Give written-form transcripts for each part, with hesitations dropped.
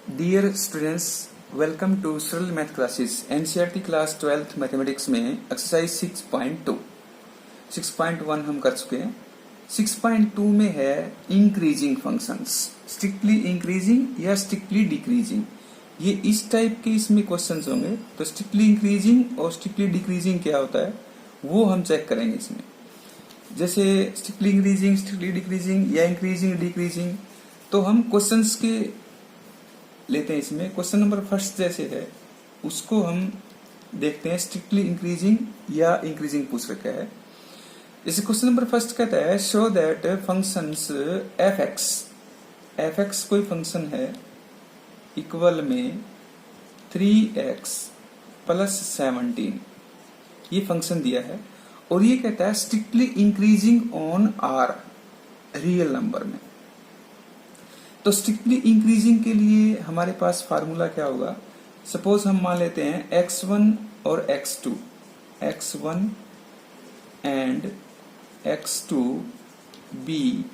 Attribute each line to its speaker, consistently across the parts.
Speaker 1: Dear students, welcome to सरल math classes. NCERT class 12th mathematics में exercise 6.2 6.1 हम कर चुके हैं। 6.2 में है इंक्रीजिंग फंक्शंस, स्ट्रिक्टली इंक्रीजिंग या स्ट्रिक्टली डिक्रीजिंग। ये इस टाइप के इसमें क्वेश्चंस होंगे। तो स्ट्रिक्टली इंक्रीजिंग और स्ट्रिक्टली डिक्रीजिंग क्या होता है वो हम चेक करेंगे इसमें। जैसे स्ट्रिक्टली इंक्रीजिंग, स्ट्रिक्टली डिक्रीजिंग या इंक्रीजिंग डिक्रीजिंग, तो हम क्वेश्चंस के लेते हैं। इसमें क्वेश्चन नंबर फर्स्ट जैसे है उसको हम देखते हैं, स्ट्रिक्टली इंक्रीजिंग या इंक्रीजिंग पूछ रखा है। जैसे क्वेश्चन नंबर फर्स्ट कहता है show that functions F x कोई फंक्शन है इक्वल में 3x प्लस 17, ये फंक्शन दिया है और ये कहता है strictly increasing on r, real number में। तो स्ट्रिक्टली इंक्रीजिंग के लिए हमारे पास फार्मूला क्या होगा। सपोज हम मान लेते हैं x1 और x2, x1 and x2 be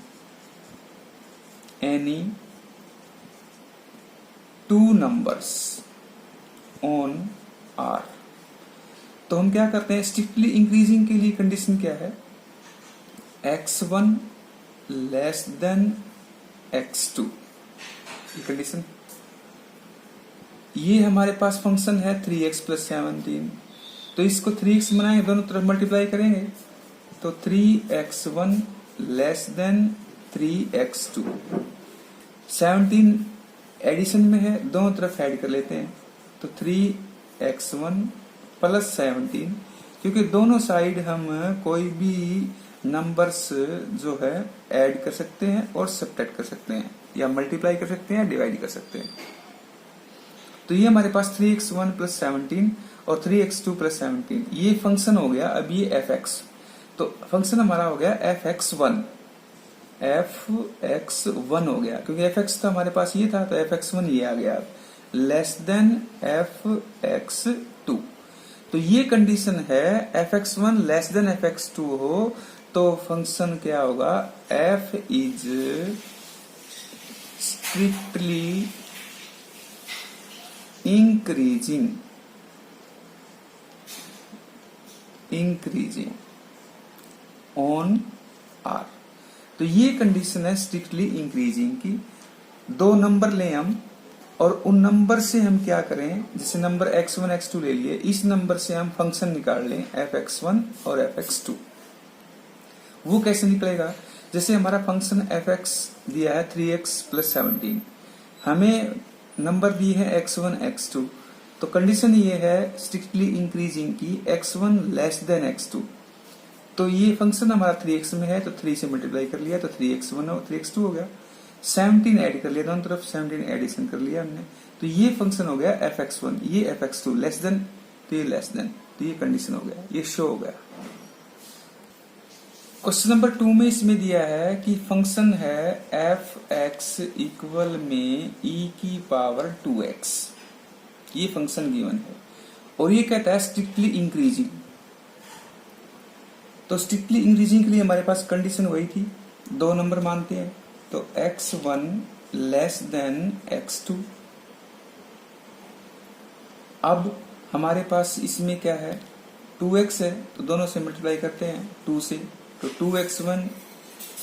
Speaker 1: any two numbers on r. तो हम क्या करते हैं, स्ट्रिक्टली इंक्रीजिंग के लिए कंडीशन क्या है, x1 लेस देन x2, ये कंडीशन। ये हमारे पास फंक्शन है 3x प्लस 17, तो इसको 3x बनाएंगे, दोनों तरफ मल्टीप्लाई करेंगे तो 3x1 less than 3x2। 17 addition में है, दोनों तरफ ऐड कर लेते हैं तो 3x1 प्लस 17, क्योंकि दोनों साइड हम कोई भी नंबर्स जो है ऐड कर सकते हैं और सब्ट्रैक्ट कर सकते हैं, या मल्टीप्लाई कर सकते हैं, डिवाइड कर सकते हैं। तो ये हमारे पास 3x1 प्लस 17 और 3x2 प्लस 17 ये फंक्शन हो गया। अब ये fx, तो फंक्शन हमारा हो गया fx1 हो गया, क्योंकि fx तो हमारे पास ये था, तो fx1 ये आ गया लेस देन fx2। तो ये कंडीशन है fx1 लेस देन fx2 हो तो फंक्शन क्या होगा, f is strictly increasing on r. तो ये कंडीशन है स्ट्रिक्टली इंक्रीजिंग की। दो नंबर लें हम और उन नंबर से हम क्या करें, जैसे नंबर x1 x2 ले लिए, इस नंबर से हम फंक्शन निकाल लें fx1 और fx2। वो कैसे निकलेगा, जैसे हमारा फंक्शन fx दिया है 3x प्लस 17, हमें नंबर दी है x1 x2, तो कंडीशन ये है स्ट्रिक्टली इंक्रीजिंग की x1 लेस देन x2। तो ये फंक्शन हमारा 3x में है तो 3 से मल्टीप्लाई कर लिया तो 3x1 और 3x2 हो गया। 17 ऐड कर लिया, दोनों तरफ 17 एडिशन कर लिया हमने, तो ये फंक्शन हो गया fx1, ये fx2 लेस देन, तो ये लेस देन, तो ये कंडीशन हो गया, ये शो हो गया। क्वेश्चन नंबर 2 में इसमें दिया है कि फंक्शन है f(x) इक्वल में e की पावर 2x, ये फंक्शन गिवन है और ये कहता है स्ट्रिक्टली इंक्रीजिंग। तो स्ट्रिक्टली इंक्रीजिंग के लिए हमारे पास कंडीशन वही थी, दो नंबर मानते हैं तो x1 लेस देन x2। अब हमारे पास इसमें क्या है, 2x है तो दोनों से मल्टीप्लाई करते हैं 2 से, तो 2x1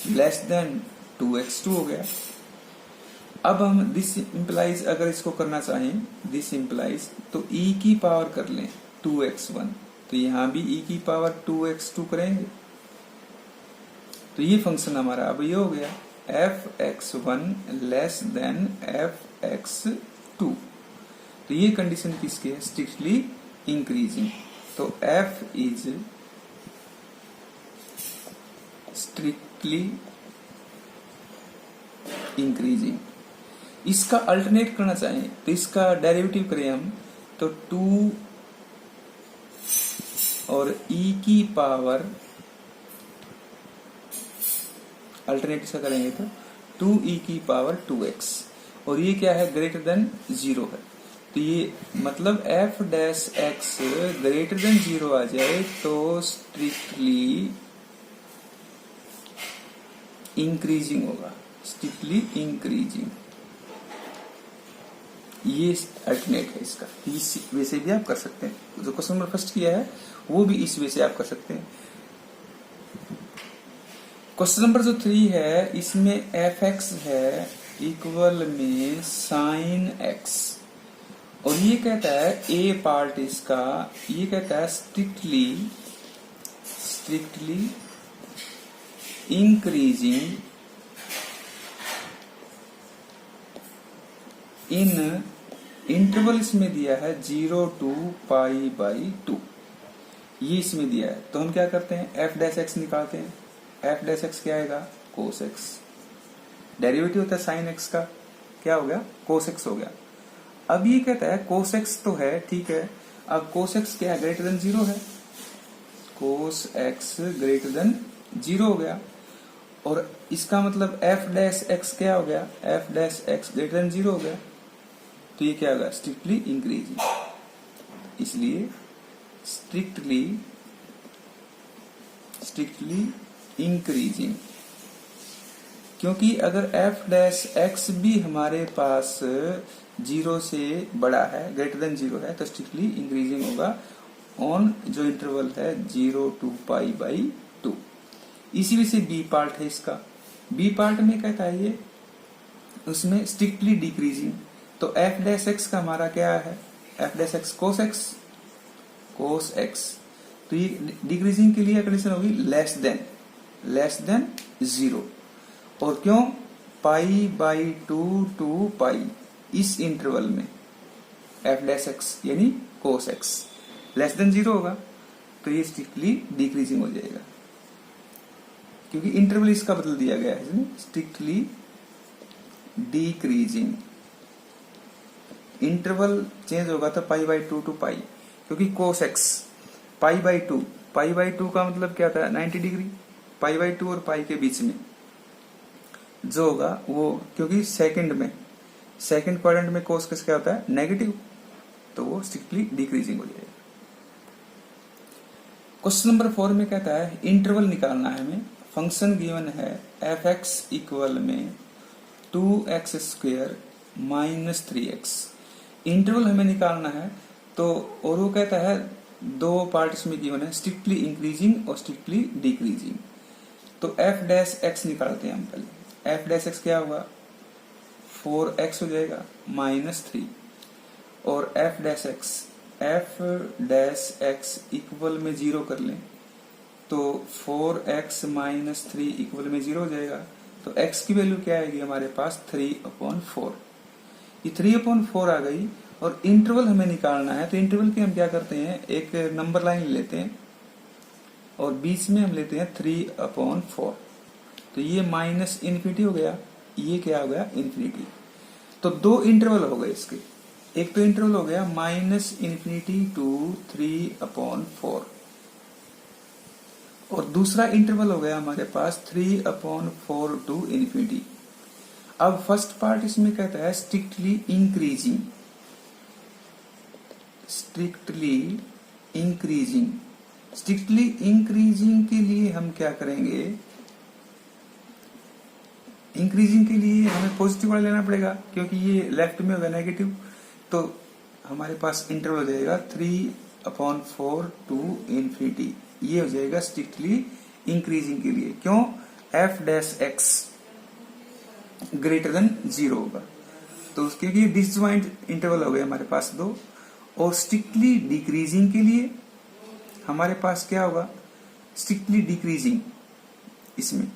Speaker 1: लेस देन 2x2 हो गया। अब हम दिस इंप्लाइज, अगर इसको करना चाहें दिस इंप्लाइज, तो e की पावर कर लें 2x1, तो यहां भी e की पावर 2x2 करेंगे, तो ये फंक्शन हमारा अब ये हो गया fx1 लेस देन fx2। तो ये कंडीशन किसकी है, स्ट्रिक्टली इंक्रीजिंग। तो f इज स्ट्रिक्टली इंक्रीजिंग। इसका अल्टरनेट करना चाहें तो इसका डेरिवेटिव करें हम, तो 2 और e की पावर, अल्टरनेट इसका करेंगे तो 2e की पावर 2x, और ये क्या है, ग्रेटर देन 0 है, तो ये मतलब f dash x greater than 0 आ जाए तो स्ट्रिक्टली इंक्रीजिंग होगा, स्ट्रिक्टली इंक्रीजिंग। ये अल्टरनेट है इसका, इस वे से भी आप कर सकते हैं। जो क्वेश्चन नंबर फर्स्ट किया है वो भी इस वे से आप कर सकते हैं। क्वेश्चन नंबर जो 3 है इसमें एफ एक्स है इक्वल में साइन एक्स, और ये कहता है ए पार्ट इसका, ये कहता है स्ट्रिक्टली इंक्रीजिंग इन इंटरवल इसमें दिया है 0 to π/2, ये इसमें दिया है। तो हम क्या करते हैं, एफ डैश एक्स निकालते हैं। एफ डैश एक्स क्या आएगा, कोस एक्स, डेरिवेटिव होता है साइन एक्स का, क्या हो गया, कोस एक्स हो गया। अब ये कहता है कोस एक्स तो है, ठीक है, अब कोस एक्स क्या है, ग्रेटर देन 0 है, कोस एक्स ग्रेटर देन 0 हो गया, और इसका मतलब एफ डैश एक्स क्या हो गया, F dash x greater than 0 हो गया। तो ये क्या होगा, स्ट्रिक्टली इंक्रीजिंग, इसलिए स्ट्रिक्टली इंक्रीजिंग, क्योंकि अगर एफ डैश एक्स भी हमारे पास 0 से बड़ा है, ग्रेटर देन 0 है, तो स्ट्रिक्टली इंक्रीजिंग होगा ऑन जो इंटरवल है 0 to π/2। इसी वजह से बी पार्ट है इसका, बी पार्ट में कहता है ये उसमें स्ट्रिक्टली डिक्रीजिंग। तो एफ डैश एक्स का हमारा क्या है, F dash x cos x, तो ये डिक्रीजिंग के लिए कंडीशन होगी लेस देन 0, और क्यों, π/2 to π, इस इंटरवल में एफ डैश एक्स यानी कोस एक्स लेस देन 0 होगा, तो ये स्ट्रिक्टली डिक्रीजिंग हो जाएगा, क्योंकि इंटरवल इसका बदल दिया गया है, स्ट्रिक्टली डिक्रीजिंग, इंटरवल चेंज होगा तो π/2 to π, क्योंकि कोस एक्स π/2 का मतलब क्या था, 90 डिग्री, π/2 और π के बीच में जो होगा वो, क्योंकि सेकंड क्वाड्रेंट में कोस क्या होता है, नेगेटिव, तो वो स्ट्रिक्टली डिक्रीजिंग हो जाएगा। क्वेश्चन नंबर 4 में कहता है इंटरवल निकालना है हमें, फंक्शन गिवन है एफ एक्स इक्वल में 2x² - 3x, इंटरवल हमें निकालना है। तो और वो कहता है दो पार्ट्स में गिवन है, स्ट्रिक्टली इंक्रीजिंग और स्ट्रिक्टली डिक्रीजिंग। तो एफ डैश एक्स निकालते हैं हम पहले, एफ डैश एक्स क्या होगा, 4x हो जाएगा -3, और एफ डैश एक्स इक्वल में 0 कर लें तो 4x - 3 इक्वल में 0 हो जाएगा। तो x की वैल्यू क्या आएगी हमारे पास, 3/4, ये 3/4 आ गई। और इंटरवल हमें निकालना है, तो इंटरवल के हम क्या करते हैं, एक नंबर लाइन लेते हैं और बीच में हम लेते हैं 3/4, तो ये -∞ हो गया, ये क्या हो गया, इन्फिनिटी। तो दो इंटरवल हो गए इसके, एक तो इंटरवल हो गया -∞ to 3/4, और दूसरा इंटरवल हो गया हमारे पास 3/4 to ∞। अब फर्स्ट पार्ट इसमें कहता है स्ट्रिक्टली इंक्रीजिंग, स्ट्रिक्टली इंक्रीजिंग के लिए हम क्या करेंगे, इंक्रीजिंग के लिए हमें पॉजिटिव वाला लेना पड़ेगा, क्योंकि ये लेफ्ट में होगा नेगेटिव, तो हमारे पास इंटरवल हो जाएगा 3/4 to ∞, ये हो जाएगा स्ट्रिक्टली इंक्रीजिंग के लिए। क्यों, F dash x greater than 0 होगा, तो उसके लिए डिसजॉइंट इंटरवल हो गए हमारे पास दो। और स्ट्रिक्टली डिक्रीजिंग के लिए हमारे पास क्या होगा, स्ट्रिक्टली डिक्रीजिंग इसमें,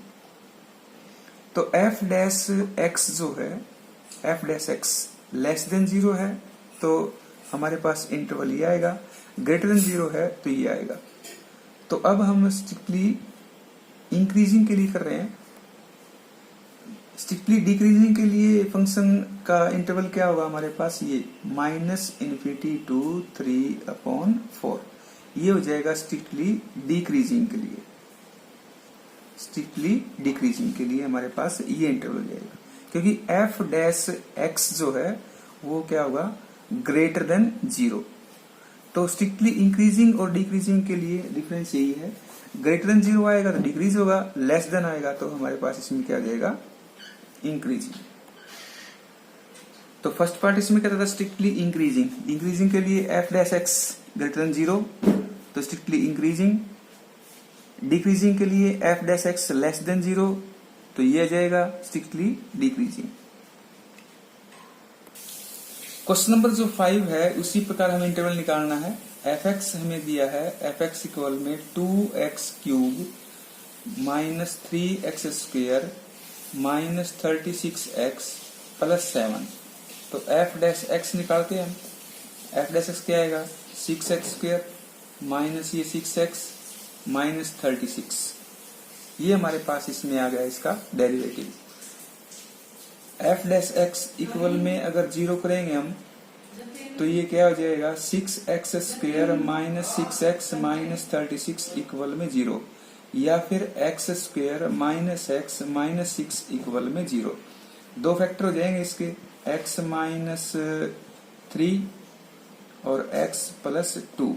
Speaker 1: तो एफ डैश एक्स जो है, F dash x less than 0 है, तो हमारे पास इंटरवल ये आएगा, ग्रेटर देन 0 है तो ये आएगा। तो अब हम स्ट्रिक्टली इंक्रीजिंग के लिए कर रहे हैं, स्ट्रिक्टली डिक्रीजिंग के लिए फंक्शन का इंटरवल क्या होगा हमारे पास, ये -∞ to 3/4, ये हो जाएगा स्ट्रिक्टली डिक्रीजिंग के लिए, स्ट्रिक्टली डिक्रीजिंग के लिए हमारे पास ये इंटरवल हो जाएगा, क्योंकि एफ डैश एक्स जो है वो क्या होगा, ग्रेटर देन 0। तो स्ट्रिक्टली इंक्रीजिंग और डिक्रीजिंग के लिए डिफरेंस यही है, ग्रेटर देन 0 आएगा तो डिक्रीज होगा, लेस देन आएगा तो हमारे पास इसमें क्या आ जाएगा, इंक्रीजिंग। तो फर्स्ट पार्ट इसमें क्या था, स्ट्रिक्टली इंक्रीजिंग। इंक्रीजिंग के लिए F dash x greater than 0, तो स्ट्रिक्टली इंक्रीजिंग। डिक्रीजिंग के लिए F dash x less than 0, तो ये आ जाएगा स्ट्रिक्टली डिक्रीजिंग। क्वेश्चन नंबर जो 5 है उसी प्रकार हमें इंटरवल निकालना है। एफ एक्स हमें दिया है, एफ एक्स इक्वल में 2x³ minus 3x² minus 36x plus 7। तो एफ डैश एक्स निकालते हैं हम। एफ डैश एक्स क्या आएगा, 6x² माइनस ये 6x माइनस 36। ये हमारे पास इसमें आ गया इसका derivative. F dash x equal में अगर 0 करेंगे हम तो ये क्या हो जाएगा, 6x² minus 6x minus 36 equal में 0, या फिर x² minus x minus 6 equal में 0। दो फैक्टर हो जाएंगे इसके, x माइनस 3 और x प्लस 2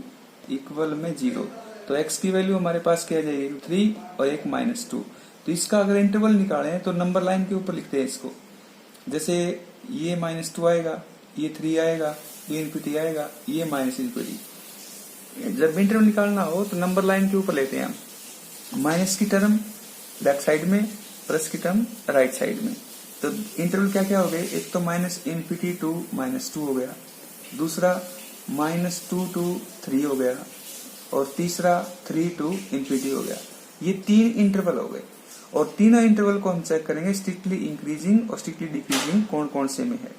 Speaker 1: इक्वल में 0। तो x की वैल्यू हमारे पास क्या आ जाएगी, 3 और एक माइनस 2। तो इसका अगर इंटरवल निकालें तो नंबर लाइन के ऊपर लिखते हैं इसको। जैसे ये -2 आएगा, ये 3 आएगा, ये इन्फिनिटी आएगा, ये माइनस इन्फिनिटी। जब इंटरवल निकालना हो तो नंबर लाइन के ऊपर लेते हैं हम। माइनस की टर्म लेफ्ट साइड में, प्लस की टर्म राइट साइड में। तो इंटरवल क्या क्या हो गए, एक तो -इन्फिनिटी टू -2 हो गया, दूसरा -2 to 3 हो गया, और तीसरा 3 to इन्फिनिटी हो गया। ये 3 इंटरवल हो गए, और तीनों इंटरवल को हम चेक करेंगे स्ट्रिक्टली इंक्रीजिंग और स्ट्रिक्टली डिक्रीजिंग कौन कौन से में है।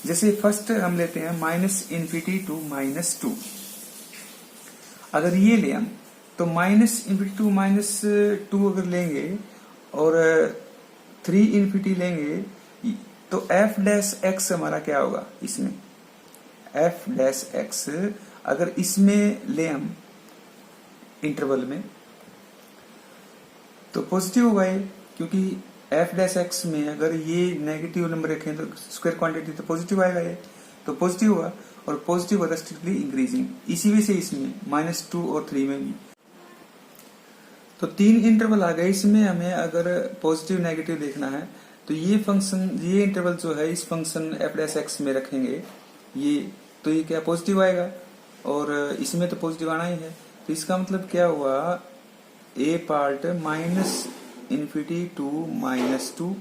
Speaker 1: जैसे फर्स्ट हम लेते हैं -इन्फिनिटी टू -2। अगर ये ले हम तो -इन्फिनिटी टू -2 अगर लेंगे और 3 इन्फिनिटी लेंगे तो एफ डैश एक्स हमारा क्या होगा, इसमें एफ डैश एक्स अगर इसमें ले हम इंटरवल में तो पॉजिटिव होगा ये, क्योंकि एफ डैश एक्स में अगर ये नेगेटिव नंबर रखें तो स्क्वायर क्वांटिटी तो पॉजिटिव आएगा ये, तो पॉजिटिव होगा, और पॉजिटिव होगा स्ट्रिक्टली इंक्रीजिंग। इसी वजह से इसमें -2 और 3 में भी तो 3 इंटरवल आ गए। इसमें हमें अगर पॉजिटिव नेगेटिव देखना है तो ये फंक्शन, ये इंटरवल जो है इस फंक्शन एफ डैश एक्स में रखेंगे ये, तो ये क्या पॉजिटिव आएगा, और इसमें तो पॉजिटिव आना ही है। तो इसका मतलब क्या हुआ, ए पार्ट -इन्फिनिटी टू -2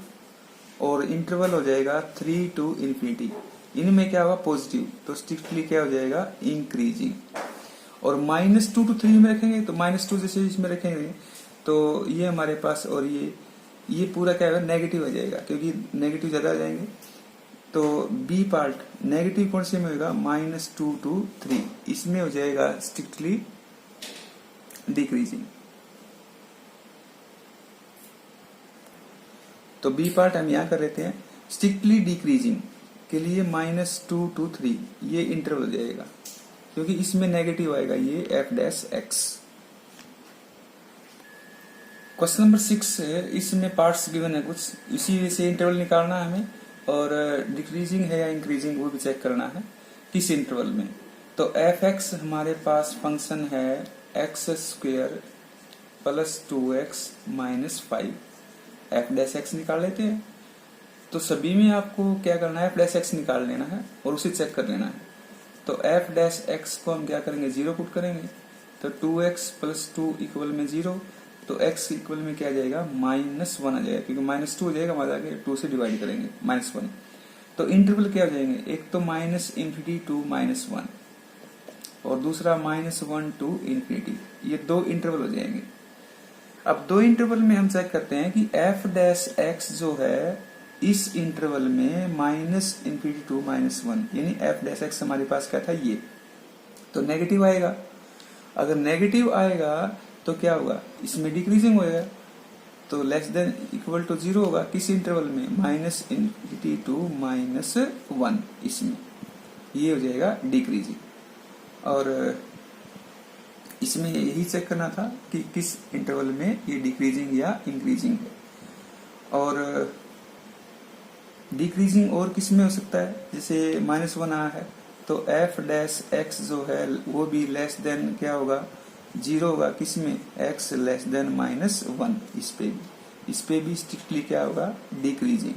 Speaker 1: और इंटरवल हो जाएगा 3 to इन्फिनिटी। इनमें क्या होगा पॉजिटिव, तो स्ट्रिक्टली क्या हो जाएगा इंक्रीजिंग। और -2 to 3 में रखेंगे तो -2 जैसे इसमें रखेंगे तो ये हमारे पास, और ये पूरा क्या होगा नेगेटिव हो जाएगा, क्योंकि नेगेटिव ज्यादा आ जाएंगे। तो बी पार्ट नेगेटिव कौन से में होगा, -2 to 3, इसमें हो जाएगा स्ट्रिक्टली डिक्रीजिंग। तो बी पार्ट हम यहां कर लेते हैं। स्ट्रिक्टली डिक्रीजिंग के लिए -2 to 3 ये इंटरवल हो जाएगा, क्योंकि इसमें नेगेटिव आएगा ये F dash x. Question number 6 है, इसमें पार्ट्स गिवन है कुछ, इसी से इंटरवल निकालना है हमें, और डिक्रीजिंग है या इंक्रीजिंग वो भी चेक करना है किस इंटरवल में। तो एफ एक्स हमारे पास फंक्शन है x² plus 2x minus 5। F dash x निकाल लेते हैं। तो सभी में आपको क्या करना है, एफ डैश एक्स निकाल लेना है और उसे चेक कर लेना है। तो एफ डैश एक्स को हम क्या करेंगे, 0 पुट करेंगे, तो 2x प्लस 2 इक्वल में 0, तो x इक्वल में क्या आ जाएगा, -1 आ जाएगा, क्योंकि -2 हो जाएगा, हमारा 2 से डिवाइड करेंगे -1। तो इंटरवल क्या हो जाएंगे, एक तो -इन्फिनिटी टू -1 और दूसरा -1 to इन्फिनिटी, ये 2 इंटरवल हो जाएंगे। अब 2 इंटरवल में हम चेक करते हैं कि एफ डैश एक्स जो है इस इंटरवल में -इन्फिनिटी टू -1, यानी एफ डैश एक्स हमारे पास क्या था ये, तो नेगेटिव आएगा। अगर नेगेटिव आएगा तो क्या होगा, इसमें डिक्रीजिंग होएगा, तो लेस देन इक्वल टू 0 होगा किस इंटरवल में, -इन्फिनिटी टू -1, इसमें ये हो जाएगा डिक्रीजिंग। और इसमें यही चेक करना था कि किस इंटरवल में ये डिक्रीजिंग या इंक्रीजिंग है। और डिक्रीजिंग और किस में हो सकता है, जैसे -1 आया है तो एफ डैश एक्स जो है वो भी लेस देन क्या होगा, 0 होगा, किस में, x लेस देन -1, इस पे भी स्ट्रिक्टली क्या होगा, डिक्रीजिंग।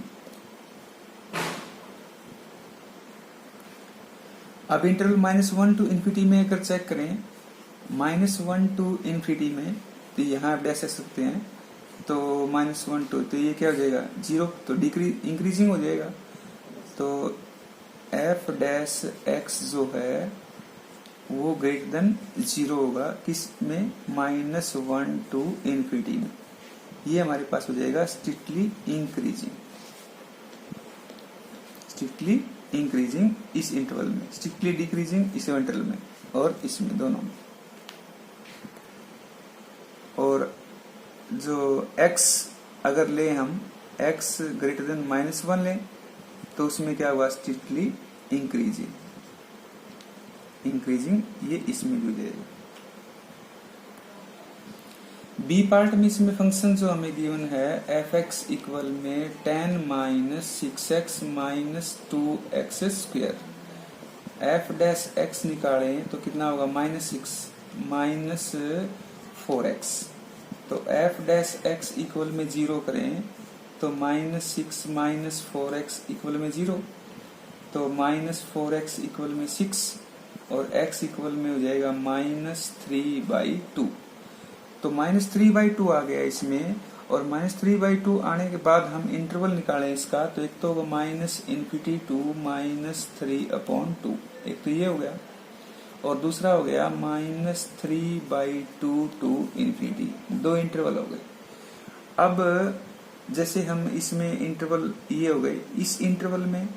Speaker 1: अब इंटरवल -1 टू इन्फिनिटी में अगर चेक करें, -1 टू इन्फिनिटी में, तो यहाँ आप डैश सकते हैं, तो -1 टू, तो ये क्या हो जाएगा 0, तो इंक्रीजिंग हो जाएगा। तो एफ डैश एक्स जो है वो ग्रेटर देन 0 होगा, किस में, -1 टू इन्फिनिटी में। ये हमारे पास हो जाएगा स्ट्रिक्टली इंक्रीजिंग इस इंटरवल में, स्ट्रिक्टली डिक्रीजिंग इस इंटरवल में और इसमें, दोनों में। और जो x अगर ले हम, x ग्रेटर देन -1 लें, तो उसमें क्या हुआ, स्ट्रिक्टली इंक्रीजिंग ये इसमें भी हो जाएगा। बी पार्ट में इसमें फंक्शन जो हमें गिवन है एफ एक्स इक्वल में 10 - 6x - 2x square, F dash x निकालें तो कितना होगा, -6 - 4x। तो एफ डैश एक्स इक्वल में 0 करें तो -6 - 4x इक्वल में 0, तो -4x इक्वल में 6 और x इक्वल में हो जाएगा -3/2। तो -3/2 आ गया इसमें, और -3/2 आने के बाद हम इंटरवल निकालें इसका, तो एक तो होगा -∞ टू -3/2, एक तो ये हो गया, और दूसरा हो गया -3/2 टू इन्फिनिटी, दो इंटरवल हो गए। अब जैसे हम इसमें इंटरवल ये हो गए, इस इंटरवल में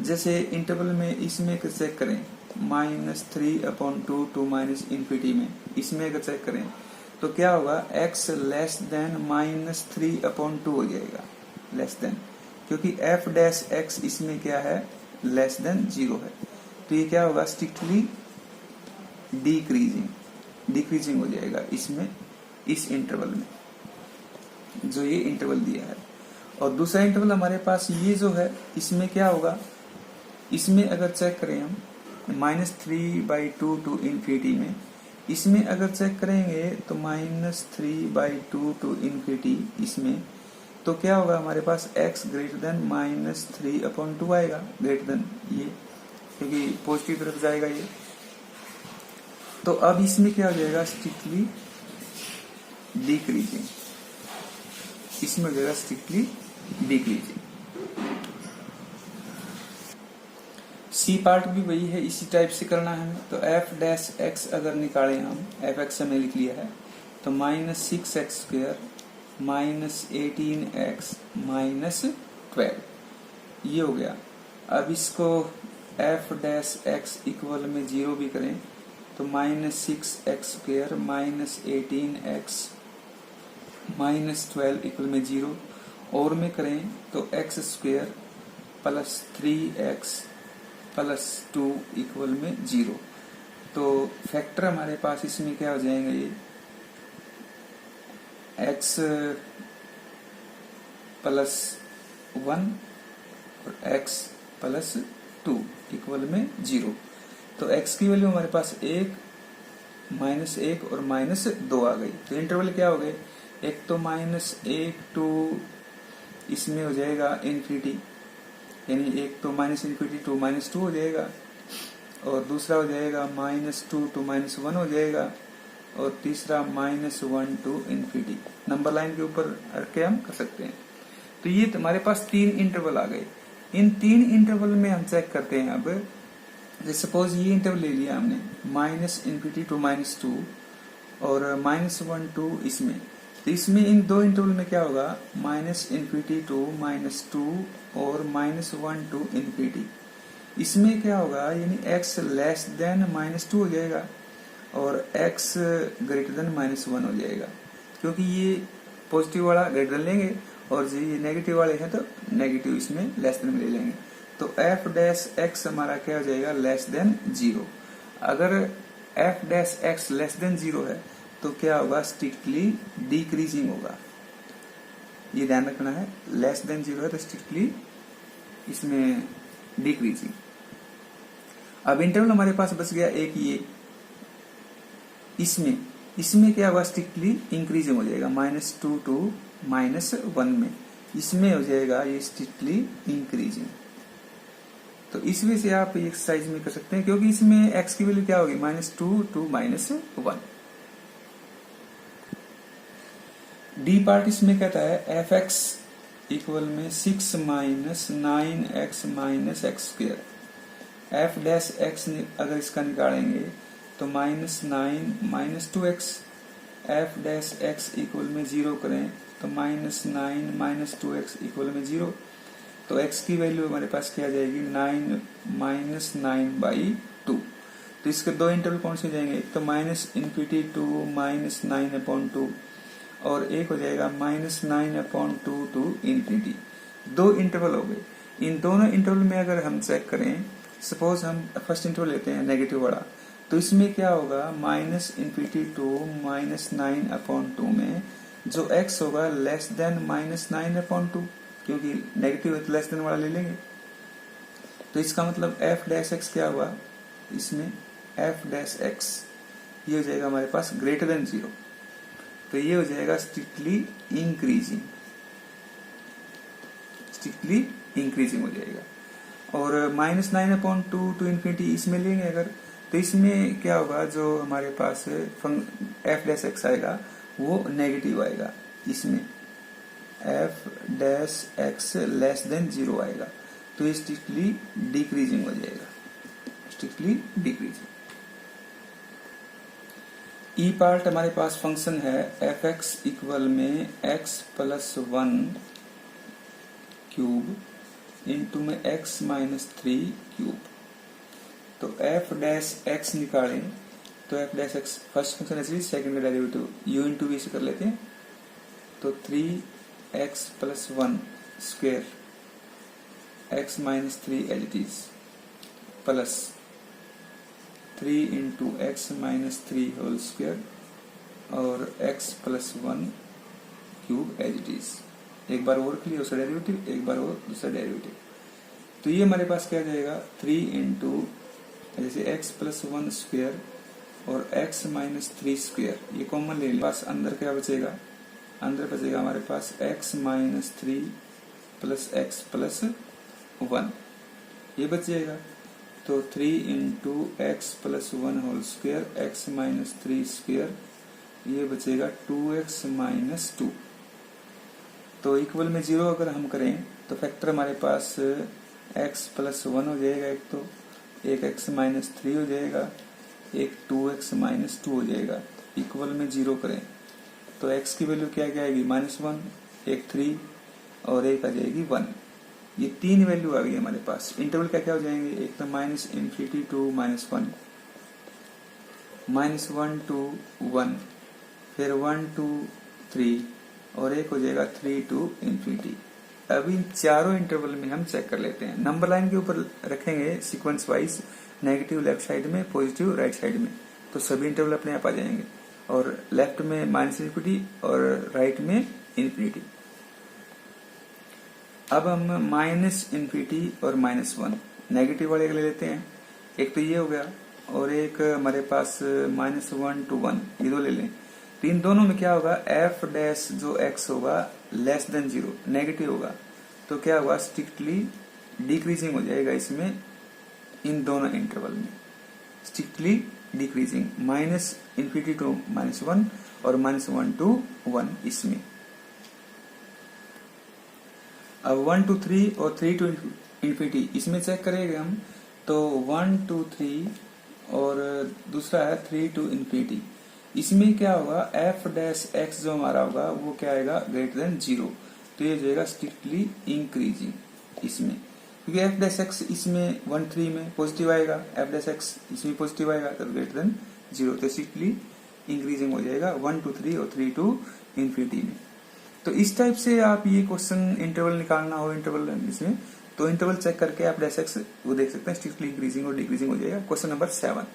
Speaker 1: जैसे इंटरवल में इसमें चेक करें -3/2 टू -∞ में, इसमें अगर चेक करें तो क्या होगा, x लेस देन -3/2 हो जाएगा, लेस देन, क्योंकि f डैश x इसमें क्या है, लेस देन 0 है। तो ये क्या होगा, स्ट्रिक्टली डिक्रीजिंग हो जाएगा इसमें, इस इंटरवल में, जो ये इंटरवल दिया है। और दूसरा इंटरवल हमारे पास ये जो है, इसमें क्या होगा, इसमें अगर चेक करें हम -3/2 टू इन्फिनिटी में, इसमें अगर चेक करेंगे तो -3/2 टू इन्फिनिटी इसमें, तो क्या होगा हमारे पास, x ग्रेटर देन -3/2 आएगा, ग्रेटर देन ये, क्योंकि पॉजिटिव तरफ जाएगा ये। तो अब इसमें क्या हो जाएगा, स्ट्रिक्टली डिक्रीजिंग, इसमें हो जाएगा स्ट्रिक्टली डिक्रीजिंग। सी पार्ट भी वही है, इसी टाइप से करना है। तो एफ डैश एक्स अगर निकालें हम, एफ एक्स हमने लिख लिया है, तो -6x² -18x -12 ये हो गया। अब इसको एफ डैश एक्स इक्वल में 0 भी करें तो -6x² -18x -12 इक्वल में 0, और में करें तो x² + 3x + 2 इक्वल में 0। तो फैक्टर हमारे पास इसमें क्या हो जाएंगे, ये x + 1 और x + 2 इक्वल में 0। तो x की वैल्यू हमारे पास 1 -1 और -2 आ गई। तो इंटरवल क्या हो गए, एक तो -1 टू इसमें हो जाएगा इन्फिनिटी, यानी एक तो -∞ टू -2 हो जाएगा, और दूसरा हो जाएगा -2 टू -1 हो जाएगा, और तीसरा -1 टू इन्फिनिटी। नंबर लाइन के ऊपर रख के हम कर सकते हैं। तो ये हमारे पास 3 इंटरवल आ गए। इन 3 इंटरवल में हम चेक करते हैं। अब जैसे सपोज ये इंटरवल ले लिया हमने, -∞ टू -2 और -1 टू इसमें, तो इसमें इन दो इंटरवल में क्या होगा, -∞ टू -2 और -1 टू इन्फिनिटी। इसमें क्या होगा, यानी x लेस देन -2 हो जाएगा और x ग्रेटर देन -1 हो जाएगा, क्योंकि ये पॉजिटिव वाला ग्रेटर देन लेंगे और जो ये नेगेटिव वाले हैं तो नेगेटिव इसमें लेस देन में ले लेंगे। तो f डैश x हमारा क्या हो जाएगा, लेस देन 0। अगर f dash x less than 0 है तो क्या होगा, स्ट्रिक्टली डिक्रीजिंग होगा। ये ध्यान रखना है, लेस देन 0 है तो स्ट्रिक्टली इसमें डिक्रीजिंग। अब इंटरवल हमारे पास बच गया एक ये, इसमें क्या होगा, स्ट्रिक्टली इंक्रीजिंग हो जाएगा, -2 टू -1 में, इसमें हो जाएगा ये स्ट्रिक्टली इंक्रीजिंग। तो इस वजह से आप एक्सरसाइज में कर सकते हैं, क्योंकि इसमें x की वैल्यू क्या होगी -2 to -1। डी पार्ट इसमें कहता है fx इक्वल में 6 - 9x - x²। f dash x अगर इसका निकालेंगे तो -9 - 2x। f dash x equal में 0 करें तो -9 - 2x इक्वल में 0। तो x की वैल्यू हमारे पास क्या आ जाएगी 9 - 9/2। तो इसके दो इंटरवल कौन से हो जाएंगे, एक तो -∞ to -9/2 और एक हो जाएगा -9/2 to ∞। दो इंटरवल हो गए। इन दोनों इंटरवल में अगर हम चेक करें, सपोज हम फर्स्ट इंटरवल लेते हैं नेगेटिव वाला, तो इसमें क्या होगा -∞ to -9/2 में जो x होगा लेस देन -9/2, क्योंकि नेगेटिव है तो लेस देन वाला ले लेंगे। तो इसका मतलब f डैश x क्या हुआ, इसमें f डैश x ये हो जाएगा हमारे पास ग्रेटर देन 0। तो ये हो जाएगा स्ट्रिक्टली इंक्रीजिंग हो जाएगा। और -9/2 to ∞ इसमें लेंगे अगर, तो इसमें क्या होगा, जो हमारे पास f डैश x आएगा वो नेगेटिव आएगा। इसमें f dash x less than 0 आएगा। तो ये स्ट्रिक्टली डिक्रीजिंग हो जाएगा, स्ट्रिक्टली डिक्रीजिंग। ई पार्ट हमारे पास फंक्शन है fx इक्वल में x + 1 क्यूब इंटू में x - 3 क्यूब। तो f डैश x निकालें तो f dash x first function है, सेकंड का डेरिवेटिव u इंटू v से कर लेते हैं। तो 3x + 1 square x - 3 as it is plus 3 into x - 3 whole square और x + 1 cube as it is. एक बार और के लिए दूसरा डेरिवेटिव, एक बार और दूसरा डेरिवेटिव। तो ये हमारे पास क्या जाएगा 3 into जैसे x + 1 स्क्वायर और x - 3 स्क्वायर, ये कॉमन ले लें। पास अंदर क्या बचेगा, अंदर बचेगा हमारे पास x - 3 प्लस x + 1, ये बचेगा। तो 3 into x + 1 whole square x - 3 square, ये बचेगा 2x - 2। तो इक्वल में 0 अगर हम करें तो फैक्टर हमारे पास x + 1 हो जाएगा, एक x - 3 हो जाएगा, एक 2x - 2 हो जाएगा। इक्वल में 0 करें तो x की वैल्यू क्या आएगी -1, एक 3 और एक आ जाएगी 1। ये तीन वैल्यू आ गई हमारे पास। इंटरवल क्या क्या हो जाएंगे, एक तो -∞ to -1, -1 to 1, फिर 1 to 3 और एक हो जाएगा 3 to ∞। अब इन चारों इंटरवल में हम चेक कर लेते हैं। नंबर लाइन के ऊपर रखेंगे sequence wise, negative left side में, पॉजिटिव राइट साइड में, तो सभी इंटरवल अपने आप आ जाएंगे। और लेफ्ट में -∞ और राइट में ∞। अब हम -∞ और -1 नेगेटिव वाले ले लेते हैं। एक तो ये हो गया और एक हमारे पास -1 to 1, ये दो ले लें। तो इन दोनों में क्या होगा, f डैश जो x होगा लेस देन 0 नेगेटिव होगा, तो क्या होगा स्ट्रिक्टली डिक्रीजिंग हो जाएगा इसमें, इन दोनों इंटरवल में स्ट्रिक्टली डिक्रीजिंग, -∞ to -1 और -1 to 1 इसमें। अब 1 to 3 और 3 to ∞ इसमें चेक करेंगे हम, तो 1 to 3 और दूसरा है 3 to ∞। इसमें क्या होगा, f डैश x जो हमारा होगा वो क्या आएगा ग्रेटर देन 0, तो ये जाएगा स्ट्रिक्टली इंक्रीजिंग इसमें, क्योंकि f डैश x इसमें 1 3 में पॉजिटिव आएगा, f डैश x इसमें पॉजिटिव आएगा तो ग्रेटर देन 0, तो स्ट्रिक्टली इंक्रीजिंग हो जाएगा 1 to 3 और 3 to ∞ में। तो इस टाइप से आप ये क्वेश्चन इंटरवल निकालना हो इंटरवल इसमें, तो इंटरवल चेक करके आप डैश एक्स वो देख सकते हैं, स्ट्रिक्टली इंक्रीजिंग और डिक्रीजिंग हो जाएगा। Question number 7।